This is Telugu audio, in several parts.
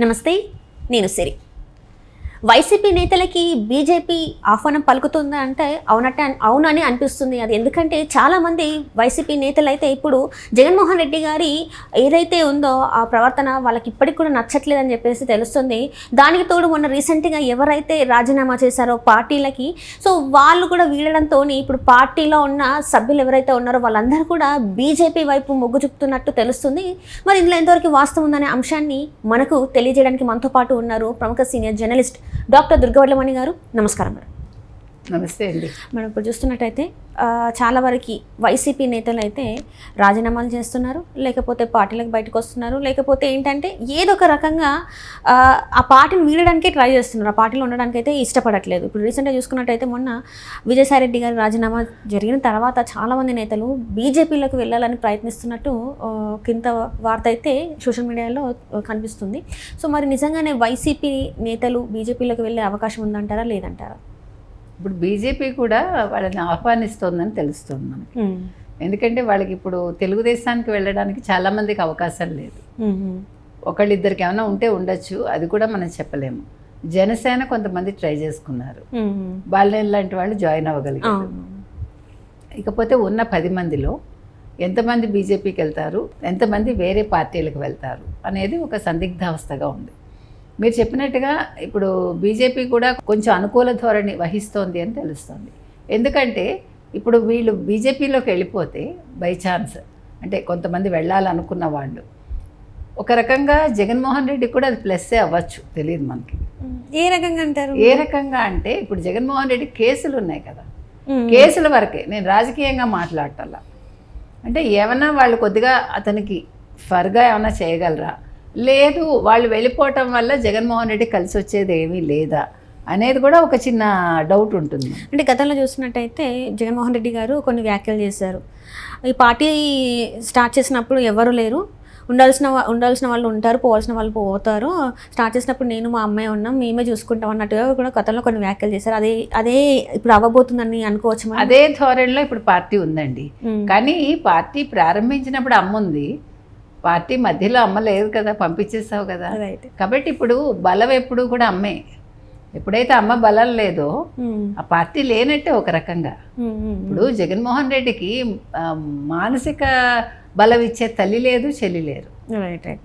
నమస్తే, నేను సిరి. వైసీపీ నేతలకి బీజేపీ ఆహ్వానం పలుకుతుందా అంటే అవునని అనిపిస్తుంది. అది ఎందుకంటే చాలామంది వైసీపీ నేతలు అయితే ఇప్పుడు జగన్మోహన్ రెడ్డి గారి ఏదైతే ఉందో ఆ ప్రవర్తన వాళ్ళకి ఇప్పటికి కూడా నచ్చట్లేదని చెప్పేసి తెలుస్తుంది. దానికి తోడు మొన్న రీసెంట్గా ఎవరైతే రాజీనామా చేశారో పార్టీలకి, సో వాళ్ళు కూడా వీడడంతో ఇప్పుడు పార్టీలో ఉన్న సభ్యులు ఎవరైతే ఉన్నారో వాళ్ళందరూ కూడా బీజేపీ వైపు మొగ్గు చూపుతున్నట్టు తెలుస్తుంది. మరి ఇందులో ఎంతవరకు వాస్తవం ఉందనే అంశాన్ని మనకు తెలియజేయడానికి మనతో పాటు ఉన్నారు ప్రముఖ సీనియర్ జర్నలిస్ట్ డాక్టర్ దుర్గవడ్లమణి గారు. నమస్కారం మేడం. నమస్తే అండి మేడం, ఇప్పుడు చూస్తున్నట్టయితే చాలా వరకు వైసీపీ నేతలు అయితే రాజీనామాలు చేస్తున్నారు, లేకపోతే పార్టీలకు బయటకు వస్తున్నారు, లేకపోతే ఏంటంటే ఏదో ఒక రకంగా ఆ పార్టీని వీడడానికే ట్రై చేస్తున్నారు. ఆ పార్టీలో ఉండడానికి అయితే ఇష్టపడట్లేదు. ఇప్పుడు రీసెంట్గా చూసుకున్నట్టయితే మొన్న విజయసాయిరెడ్డి గారి రాజీనామా జరిగిన తర్వాత చాలామంది నేతలు బీజేపీలోకి వెళ్ళాలని ప్రయత్నిస్తున్నట్టు కింద వార్త అయితే సోషల్ మీడియాలో కనిపిస్తుంది. సో మరి నిజంగానే వైసీపీ నేతలు బీజేపీలోకి వెళ్ళే అవకాశం ఉందంటారా లేదంటారా? ఇప్పుడు బీజేపీ కూడా వాళ్ళని ఆహ్వానిస్తోందని తెలుస్తుంది మనకి. ఎందుకంటే వాళ్ళకి ఇప్పుడు తెలుగుదేశానికి వెళ్ళడానికి చాలామందికి అవకాశం లేదు. ఒకళ్ళిద్దరికి ఏమైనా ఉంటే ఉండొచ్చు, అది కూడా మనం చెప్పలేము. జనసేన కొంతమంది ట్రై చేసుకున్నారు, బాలినేని లాంటి వాళ్ళు జాయిన్ అవ్వగలిగారు. ఇకపోతే ఉన్న 10 మందిలో ఎంతమంది బీజేపీకి వెళ్తారు, ఎంతమంది వేరే పార్టీలకు వెళ్తారు అనేది ఒక సందిగ్ధావస్థగా ఉంది. మీరు చెప్పినట్టుగా ఇప్పుడు బీజేపీ కూడా కొంచెం అనుకూల ధోరణి వహిస్తోంది అని తెలుస్తుంది. ఎందుకంటే ఇప్పుడు వీళ్ళు బీజేపీలోకి వెళ్ళిపోతే బై ఛాన్స్ అంటే కొంతమంది వెళ్ళాలనుకున్న వాళ్ళు ఒక రకంగా జగన్మోహన్ రెడ్డి కూడా అది ప్లస్సే అవ్వచ్చు, తెలియదు మనకి. ఏ రకంగా అంటారు? ఏ రకంగా అంటే ఇప్పుడు జగన్మోహన్ రెడ్డి కేసులు ఉన్నాయి కదా, కేసుల వరకే, నేను రాజకీయంగా మాట్లాడటల్లా. అంటే ఏమన్నా వాళ్ళు కొద్దిగా అతనికి ఫర్గా ఏమైనా చేయగలరా, లేదు వాళ్ళు వెళ్ళిపోవటం వల్ల జగన్మోహన్ రెడ్డి కలిసి వచ్చేది ఏమీ లేదా అనేది కూడా ఒక చిన్న డౌట్ ఉంటుంది. అంటే గతంలో చూసినట్టయితే జగన్మోహన్ రెడ్డి గారు కొన్ని వ్యాఖ్యలు చేశారు. ఈ పార్టీ స్టార్ట్ చేసినప్పుడు ఎవరు లేరు, ఉండాల్సిన వాళ్ళు ఉంటారు, పోవాల్సిన వాళ్ళు పోతారు, స్టార్ట్ చేసినప్పుడు నేను మా అమ్మాయి ఉన్నాం, మేమే చూసుకుంటాం అన్నట్టుగా కూడా గతంలో కొన్ని వ్యాఖ్యలు చేశారు. అదే ఇప్పుడు అవ్వబోతుందని అనుకోవచ్చు. అదే ధోరణిలో ఇప్పుడు పార్టీ ఉందండి. కానీ పార్టీ ప్రారంభించినప్పుడు అమ్ముంది, పార్టీ మధ్యలో అమ్మ లేదు కదా, పంపించేసావు కదా. కాబట్టి ఇప్పుడు బలం ఎప్పుడు కూడా అమ్మే. ఎప్పుడైతే అమ్మ బలం లేదో ఆ పార్టీ లేనట్టే ఒక రకంగా. ఇప్పుడు జగన్మోహన్ రెడ్డికి మానసిక బలం ఇచ్చే తల్లి లేదు, చెల్లి లేరు,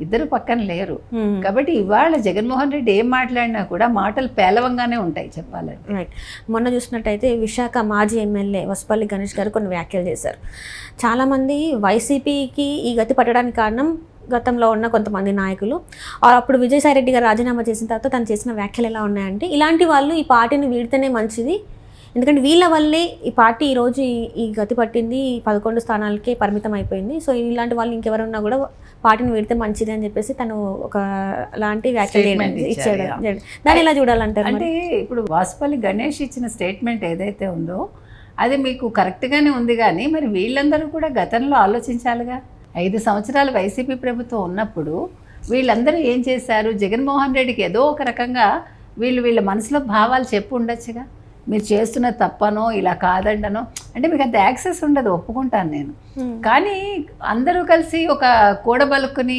ఇద్దరు పక్కన లేరు. కాబట్టి ఇవాళ జగన్మోహన్ రెడ్డి ఏం మాట్లాడినా కూడా మాటలు పేలవంగానే ఉంటాయి చెప్పాలంటే. మొన్న చూసినట్టయితే విశాఖ మాజీ ఎమ్మెల్యే వసపల్లి గణేష్ గారు కొన్ని వ్యాఖ్యలు చేశారు. చాలామంది వైసీపీకి ఈ గతి పట్టడానికి కారణం గతంలో ఉన్న కొంతమంది నాయకులు. అప్పుడు విజయసాయిరెడ్డి గారు రాజీనామా చేసిన తర్వాత తను చేసిన వ్యాఖ్యలు ఎలా ఉన్నాయంటే, ఇలాంటి వాళ్ళు ఈ పార్టీని వీడితేనే మంచిది, ఎందుకంటే వీళ్ళ వల్లే ఈ పార్టీ ఈరోజు ఈ గతి పట్టింది, 11 స్థానాలకే పరిమితం అయిపోయింది. సో ఇలాంటి వాళ్ళు ఇంకెవరున్నా కూడా పార్టీని వీడితే మంచిది అని చెప్పేసి తను ఒక లాంటి వ్యాఖ్యలు ఇచ్చాడు. దాన్ని ఎలా చూడాలంటారు? అంటే ఇప్పుడు వాసుపల్లి గణేష్ ఇచ్చిన స్టేట్మెంట్ ఏదైతే ఉందో అది మీకు కరెక్ట్గానే ఉంది, కానీ మరి వీళ్ళందరూ కూడా గతంలో ఆలోచించాలిగా. 5 సంవత్సరాలు వైసీపీ ప్రభుత్వం ఉన్నప్పుడు వీళ్ళందరూ ఏం చేశారు, జగన్మోహన్ రెడ్డికి ఏదో ఒక రకంగా వీళ్ళ మనసులో భావాలు చెప్పు ఉండొచ్చుగా. మీరు చేస్తున్న తప్పనో ఇలా కాదండనో, అంటే మీకు అంత యాక్సెస్ ఉండదు, ఒప్పుకుంటాను నేను. కానీ అందరూ కలిసి ఒక కూడబలుకుని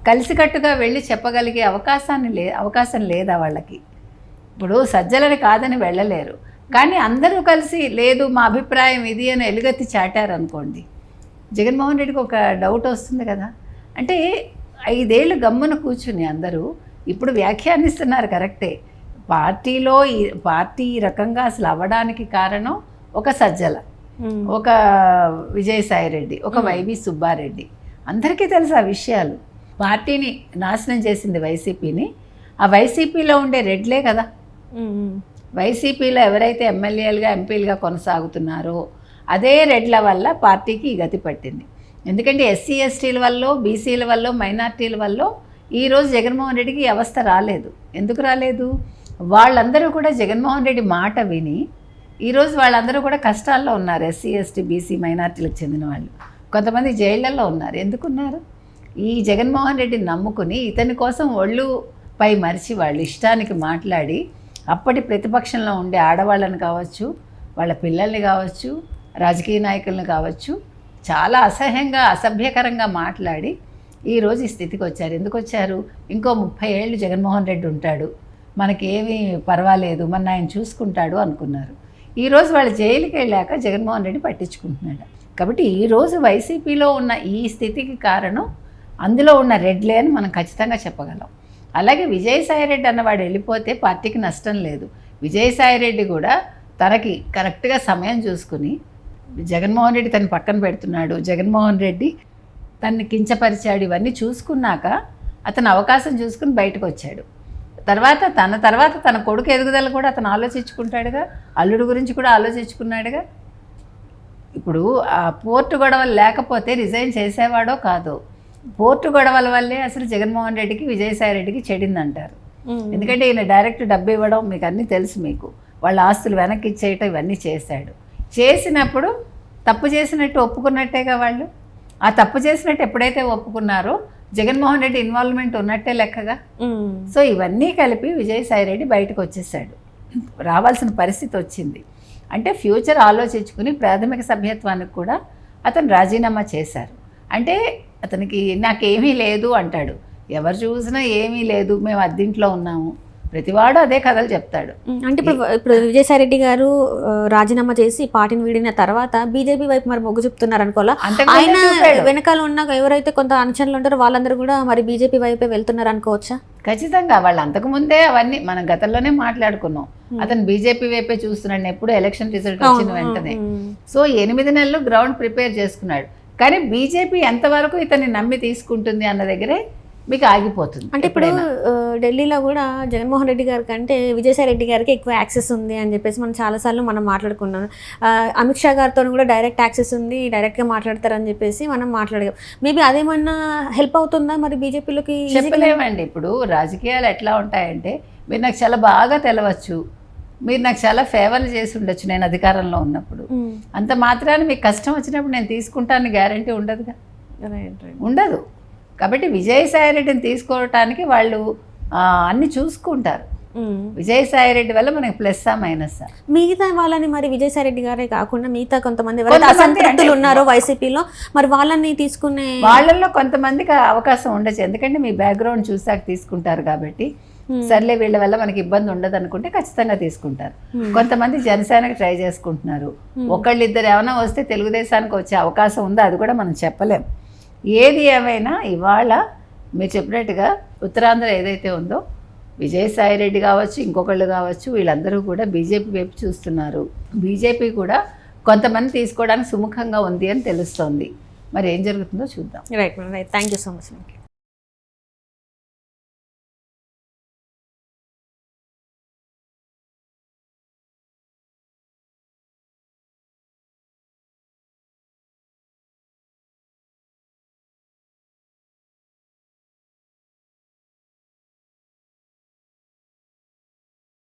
కలిసికట్టుగా వెళ్ళి చెప్పగలిగే అవకాశం లేదా వాళ్ళకి. ఇప్పుడు సజ్జలని కాదని వెళ్ళలేరు, కానీ అందరూ కలిసి లేదు మా అభిప్రాయం ఇది అని ఎలుగెత్తి చాటారనుకోండి, జగన్మోహన్ రెడ్డికి ఒక డౌట్ వస్తుంది కదా. అంటే 5 ఏళ్ళు గమ్మున కూర్చుని అందరూ ఇప్పుడు వ్యాఖ్యానిస్తున్నారు, కరెక్టే. పార్టీలో పార్టీ రకంగా అసలు అవ్వడానికి కారణం ఒక సజ్జల, ఒక విజయసాయిరెడ్డి, ఒక వైవి సుబ్బారెడ్డి. అందరికీ తెలుసు ఆ విషయాలు. పార్టీని నాశనం చేసింది వైసీపీని. ఆ వైసీపీలో ఉండే రెడ్లే కదా. వైసీపీలో ఎవరైతే ఎమ్మెల్యేలుగా ఎంపీలుగా కొనసాగుతున్నారో అదే రెడ్ల వల్ల పార్టీకి ఈ గతి పట్టింది. ఎందుకంటే ఎస్సీ ఎస్టీల వల్ల, బీసీల వల్ల, మైనార్టీల వల్ల ఈరోజు జగన్మోహన్ రెడ్డికి ఈ అవస్థ రాలేదు. ఎందుకు రాలేదు? వాళ్ళందరూ కూడా జగన్మోహన్ రెడ్డి మాట విని ఈరోజు వాళ్ళందరూ కూడా కష్టాల్లో ఉన్నారు. ఎస్సీ ఎస్టీ బీసీ మైనార్టీలకు చెందిన వాళ్ళు కొంతమంది జైళ్లలో ఉన్నారు. ఎందుకున్నారు? ఈ జగన్మోహన్ రెడ్డిని నమ్ముకుని ఇతని కోసం ఒళ్ళు పై మరిచి వాళ్ళు ఇష్టానికి మాట్లాడి అప్పటి ప్రతిపక్షంలో ఉండే ఆడవాళ్ళని కావచ్చు, వాళ్ళ పిల్లల్ని కావచ్చు, రాజకీయ నాయకులను కావచ్చు, చాలా అసహ్యంగా అసభ్యకరంగా మాట్లాడి ఈరోజు ఈ స్థితికి వచ్చారు. ఎందుకు వచ్చారు? ఇంకో 30 ఏళ్ళు జగన్మోహన్ రెడ్డి ఉంటాడు, మనకేమీ పర్వాలేదు, మన ఆయన చూసుకుంటాడు అనుకున్నారు. ఈరోజు వాళ్ళు జైలుకి వెళ్ళాక జగన్మోహన్ రెడ్డి పట్టించుకుంటున్నాడు. కాబట్టి ఈరోజు వైసీపీలో ఉన్న ఈ స్థితికి కారణం అందులో ఉన్న రెడ్లే అని మనం ఖచ్చితంగా చెప్పగలం. అలాగే విజయసాయిరెడ్డి అన్నవాడు వెళ్ళిపోతే పార్టీకి నష్టం లేదు. విజయసాయిరెడ్డి కూడా తనకి కరెక్ట్గా సమయం చూసుకుని, జగన్మోహన్ రెడ్డి తను పక్కన పెడుతున్నాడు, జగన్మోహన్ రెడ్డి తనని కించపరిచాడు, ఇవన్నీ చూసుకున్నాక అతను అవకాశం చూసుకుని బయటకు వచ్చాడు. తర్వాత తన కొడుకు ఎదుగుదల కూడా అతను ఆలోచించుకుంటాడుగా, అల్లుడు గురించి కూడా ఆలోచించుకున్నాడుగా. ఇప్పుడు ఆ పోర్టు గొడవలు లేకపోతే రిజైన్ చేసేవాడో కాదో, పోర్టు గొడవల వల్లే అసలు జగన్మోహన్ రెడ్డికి విజయసాయిరెడ్డికి చెడిందంటారు. ఎందుకంటే ఈయన డైరెక్ట్ డబ్బు ఇవ్వడం మీకు అన్నీ తెలుసు, మీకు వాళ్ళ ఆస్తులు వెనక్కి ఇచ్చేయటం ఇవన్నీ చేశాడు. చేసినప్పుడు తప్పు చేసినట్టు ఒప్పుకున్నట్టేగా వాళ్ళు. ఆ తప్పు చేసినట్టు ఎప్పుడైతే ఒప్పుకున్నారో జగన్మోహన్ రెడ్డి ఇన్వాల్వ్మెంట్ ఉన్నట్టే లెక్కగా. సో ఇవన్నీ కలిపి విజయసాయిరెడ్డి బయటకు వచ్చేసాడు, రావాల్సిన పరిస్థితి వచ్చింది. అంటే ఫ్యూచర్ ఆలోచించుకుని ప్రాథమిక సభ్యత్వానికి కూడా అతను రాజీనామా చేశారు. అంటే అతనికి నాకేమీ లేదు అంటాడు. ఎవరు చూసినా ఏమీ లేదు, మేము అద్దింట్లో ఉన్నాము, ప్రతివాడు అదే కథలు చెప్తాడు. అంటే ఇప్పుడు విజయసాయిరెడ్డి గారు రాజీనామా చేసి పార్టీని వీడిన తర్వాత బీజేపీ వైపు మరి మొగ్గు చూపుతున్నారు అనుకోవాలా? ఆయన వెనకాల ఉన్న ఎవరైతే కొంత అనుచరులు ఉంటారో వాళ్ళందరూ కూడా మరి బీజేపీ వైపే వెళ్తున్నారు అనుకోవచ్చా? ఖచ్చితంగా. వాళ్ళు అంతకుముందే అవన్నీ మనం గతంలోనే మాట్లాడుకున్నాం. అతను బీజేపీ వైపే చూస్తున్నాడు ఎప్పుడు ఎలక్షన్ రిజల్ట్ వచ్చిన వెంటనే. సో 8 నెలలు గ్రౌండ్ ప్రిపేర్ చేసుకున్నాడు. కానీ బీజేపీ ఎంతవరకు ఇతన్ని నమ్మి తీసుకుంటుంది అన్న దగ్గరే మీకు ఆగిపోతుంది. అంటే ఇప్పుడు ఢిల్లీలో కూడా జగన్మోహన్ రెడ్డి గారి కంటే విజయసాయి రెడ్డి గారికి ఎక్కువ యాక్సెస్ ఉంది అని చెప్పేసి మనం చాలాసార్లు మనం మాట్లాడుకున్నాం. అమిత్ షా గారితో కూడా డైరెక్ట్ యాక్సెస్ ఉంది, డైరెక్ట్గా మాట్లాడతారని చెప్పేసి మనం మాట్లాడాం. మేబీ అదేమన్నా హెల్ప్ అవుతుందా మరి బీజేపీలోకి? చెప్పలేమండి. ఇప్పుడు రాజకీయాలు ఎట్లా ఉంటాయంటే, మీరు నాకు చాలా బాగా తెలవచ్చు, మీరు నాకు చాలా ఫేవర్లు చేసి ఉండొచ్చు నేను అధికారంలో ఉన్నప్పుడు, అంత మాత్రాన్ని మీకు కష్టం వచ్చినప్పుడు నేను తీసుకుంటాను గ్యారంటీ ఉండదుగా, ఉండదు. కాబట్టి విజయసాయిరెడ్డిని తీసుకోవటానికి వాళ్ళు అన్ని చూసుకుంటారు. విజయసాయిరెడ్డి వల్ల మనకి ప్లస్సా మైనస్సా? మిగతా వాళ్ళని మరి విజయసాయిరెడ్డి గారే కాకుండా మిగతా కొంతమంది అసంతృప్తులు ఉన్నారో వైసీపీలో, మరి వాళ్ళని తీసుకునే వాళ్ళల్లో కొంతమందికి అవకాశం ఉండొచ్చు. ఎందుకంటే మీ బ్యాక్గ్రౌండ్ చూసాక తీసుకుంటారు కాబట్టి, సర్లే వీళ్ళ వల్ల మనకి ఇబ్బంది ఉండదు అనుకుంటే ఖచ్చితంగా తీసుకుంటారు. కొంతమంది జనసేనకి ట్రై చేసుకుంటున్నారు. ఒకళ్ళిద్దరు ఏమైనా వస్తే తెలుగుదేశానికి వచ్చే అవకాశం ఉందో అది కూడా మనం చెప్పలేం. ఏది ఏమైనా ఇవాళ మీరు చెప్పినట్టుగా ఉత్తరాంధ్ర ఏదైతే ఉందో, విజయసాయిరెడ్డి కావచ్చు, ఇంకొకళ్ళు కావచ్చు, వీళ్ళందరూ కూడా బీజేపీ వైపు చూస్తున్నారు. బీజేపీ కూడా కొంతమంది తీసుకోవడానికి సుముఖంగా ఉంది అని తెలుస్తోంది. మరి ఏం జరుగుతుందో చూద్దాం. Right thank you so much.